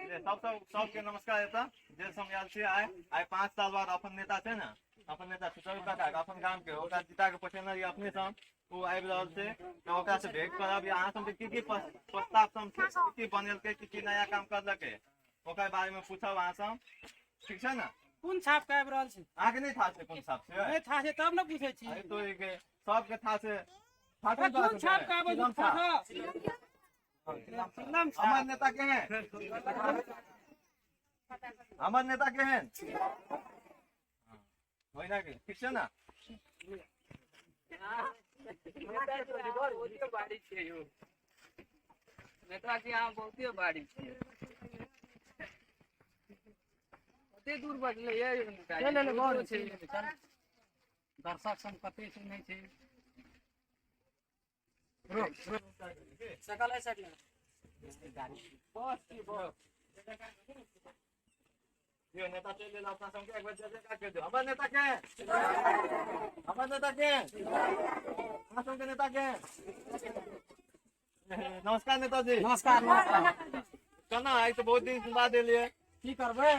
सबके नमस्कार देता जे समझाल छी आइ 5 साल बाद अपन नेता छै ना अपन नेता सुचारू काका अपन गांव के ओकरा जिता के पछेना ये अपने सम वो आबि रहल छै त ओकरा से भेंट करब या अहाँ सब की प्रस्ताव सम की बनेलकै की नया काम करलकै ओकरा बारे में पूछब अहाँ सब ठीक छै ना कौन छाप के आबि रहल छै अहाँ के नहीं था छै कोन छाप छै नहीं था छै तब न पूछै छी अरे तो के सबके था छै कौन छाप के आबै छै हमार नेता के हैं हमार नेता के हैं होई ना के ठीक छै ना नेताजी अहाँ बहुते बाड़ी छियै कते दूर बजले दर्शक सम कते सुनै छै सकल है सकल बस की बस ये नेता चले ला अपना संख्या एक बार जल्दी काट के दो हमार नेता के हमार नेता के हमार संख्या नेता के नमस्कार नेताजी नमस्कार नमस्कार केना आई तो बहुत दिन बाद एलिए की करबै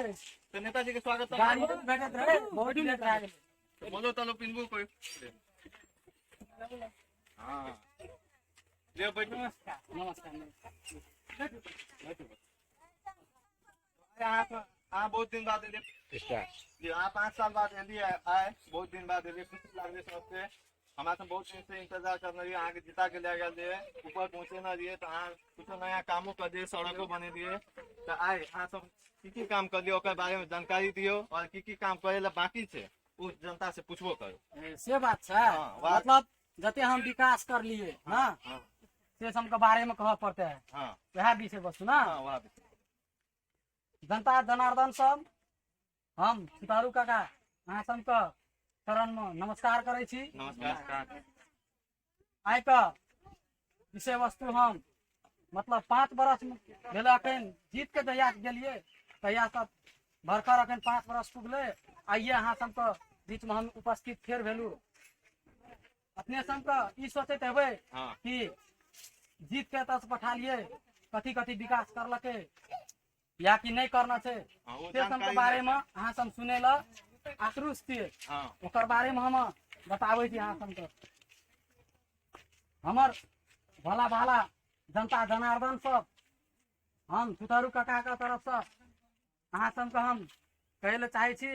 तो नेताजी के स्वागत गाड़ी भेटत रहे बहुत दिन लेट आ गेल बोलो तलो पिनबो कोई हां ले बैठो नमस्कार हाँ बहुत दिन बाद जी हाँ 5 साल बाद एलिए आए बहुत दिन बाद एलिए खुशी लागले सबके हमारा तो बहुत दिन से इंतजार कर रही है आगे जिता के ले गए ऊपर पहुंचे ना दिए तो हाँ कुछ नया कामों कर दिए सड़कों बने दिए तो आए हाँ सब की काम कर दियो ओकर बारे में जानकारी दियो और की काम करे ला बाकी छे उस जनता से पूछबो करो से बात छै मतलब जते हम विकास कर लिए ना से सब के बारे में कहब पड़ते है हाँ वह विषय वस्तु ना हाँ वहाँ जनता जनार्दन सब हम सुचारू काका अहाँ सबके चरण में नमस्कार करे छी नमस्कार आइ का विषय वस्तु हम मतलब 5 बरस भेल अखन जीत के जहिया गेलिए तहिया सब भरकर अखन 5 बरस पुगले आइए अहाँ सबके बीच में हम उपस्थित फेर भेलू अपने सबके ई सोचैत हेबै हाँ कि जीत के तस पठा लिए कथी कथी विकास करलके या कि नहीं करना छै से सब के बारे में अहाँ सब सुने ला आक्रोश छियै हाँ ओकर बारे में हम बताबै छी अहाँ सबके हमर भला भाला जनता जनार्दन सब हम सुचारू काका के तरफ से अहाँ सबके हम कहै ले चाहे छी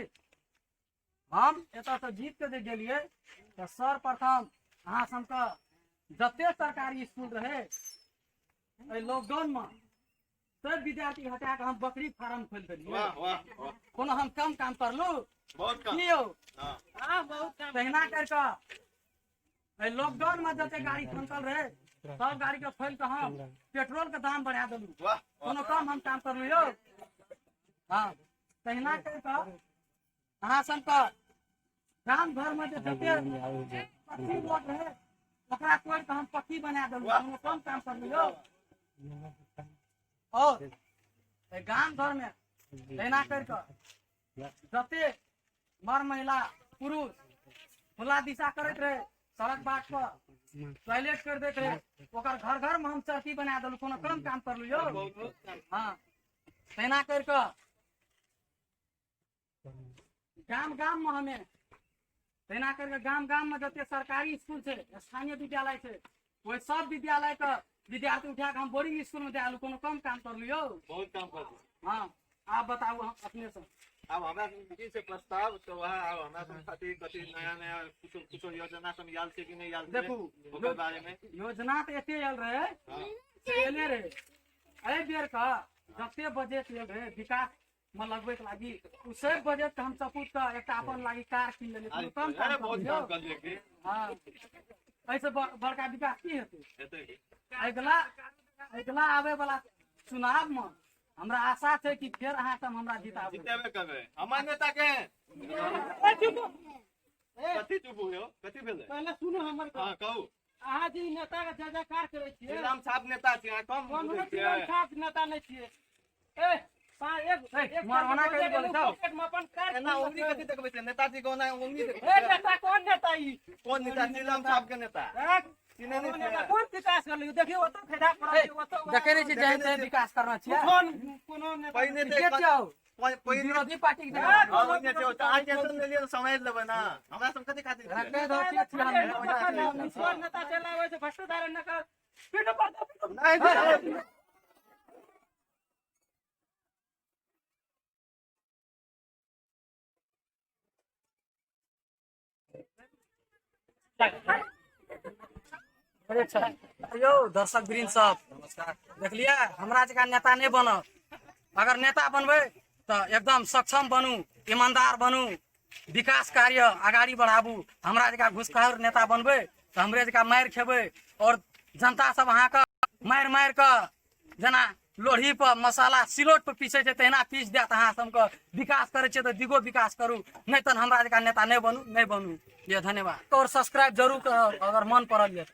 हम एतऽ से जीत के जे गेलिए तो सर्वप्रथम अहाँ सबके जते सरकारी स्कूल रहे लॉकडाउन में सब विद्यार्थी हटा के हम बकरी फार्म खोल देलिए वाह वाह वाह कोनो हम कम काम करलू बहुत कम की यौ हाँ बहुत तहिना करके लॉकडाउन में जते गाड़ी फंसल रहे सब गाड़ी के खोल के हम पेट्रोल के दाम बढ़ा देलू वाह कोनो कम हम काम करलू यौ हाँ तहिना करके अहाँ सबके गांव घर में जते पक्की रोड रहे ओकरा तोड़ के हम पक्की बना देलू कोनो कम काम करलू यौ और गांव घर में तहिना करके जते मर महिला पुरुष खुला दिशा करते रहे सड़क बाट पर टॉयलेट कर देते रहे ओकर घर घर में हम चौकी बना देलू कोनो कम काम करलू यौ हाँ तहिना करके गाम गाम में हमें तहिना करके गाम गाम में जते सरकारी स्कूल छै स्थानीय विद्यालय छै ओहि सब विद्यालय के विद्यार्थी उठा के हम बोर्डिंग स्कूल में दे कोनो कम काम करलू यौ बहुत काम कर दिया हाँ आप बताओ हम अपने से अब हमरा जी से प्रस्ताव तो वह अब हमरा खातिर कथी नया नया कुछ योजना सब याद छै कि नहीं याद छै देखू ओकर बारे में योजना तो एते आयल रहे हाँ एले रहे एहि बेर का जते बजट आयल रहे विकास में लगबे के लागी उ सब बजट हम सपूत का एकटा अपन लागी कार किन लेलिए कोनो कम अरे काम बहुत करलियो काम कर लिए कि हाँ ऐसे बड़का विकास की हेतै हेतै कि अगला आवे वाला चुनाव में हमरा आशा छै कि फिर अहाँ सब हमरा जिताबू जितेबे करबै हमर नेता के कथी चुप हो कथी भेलै पहले सुनो हमर हाँ कहू अहाँ जी नेता के जय जयकार करे छियै राम साहब नेता छी अहाँ कम बुझै छियै साफ नेता नहीं छियै ए एक मरवाना कहि बोलै छौ में अपन कार एना उंगली कथी देखबै छै नेताजी को ना उंगली ए नेता कौन नेता ई कौन नेता छी राम साहब के नेता चिन्हे नहीं छियै। कोन विकास करलियो देखियो ओतो खेदा पड़ल ओतो देखे नहीं छी जहन तहन विकास करना चाहिए कोनो नेता पहिने के तऽ जाओ पहिने विरोधी पार्टी के हाँ, पहिने थियो तऽ अहाँ टेंशन ले लियो तऽ समझ लेबै ना हमरा सब कथि खातिर छियै? रखे दो के छी हम ईश्वर नेता चलावे छै भ्रष्टाचार न कर पीठ पर नहीं नहीं। यो दर्शक वृंद सब देखलिए हमरा जका नेता नहीं बनब अगर नेता बनबे तो एकदम सक्षम बनू ईमानदार बनू विकास कार्य आगाड़ी बढ़ाबू हमरा जका घुसखोर नेता बनबे तो हमरे जका मार खेबे और जनता सब अहाँ के मार मार के जना लोढ़ी पर मसाला सिलौट पर पीसे छै तहिना पीस देत अहाँ सबके विकास करे छै तो दिगो विकास करू नहीं तो हमरा जका नेता नहीं बनू ये धन्यवाद और सब्सक्राइब जरूर करब अगर मन पड़ल ये।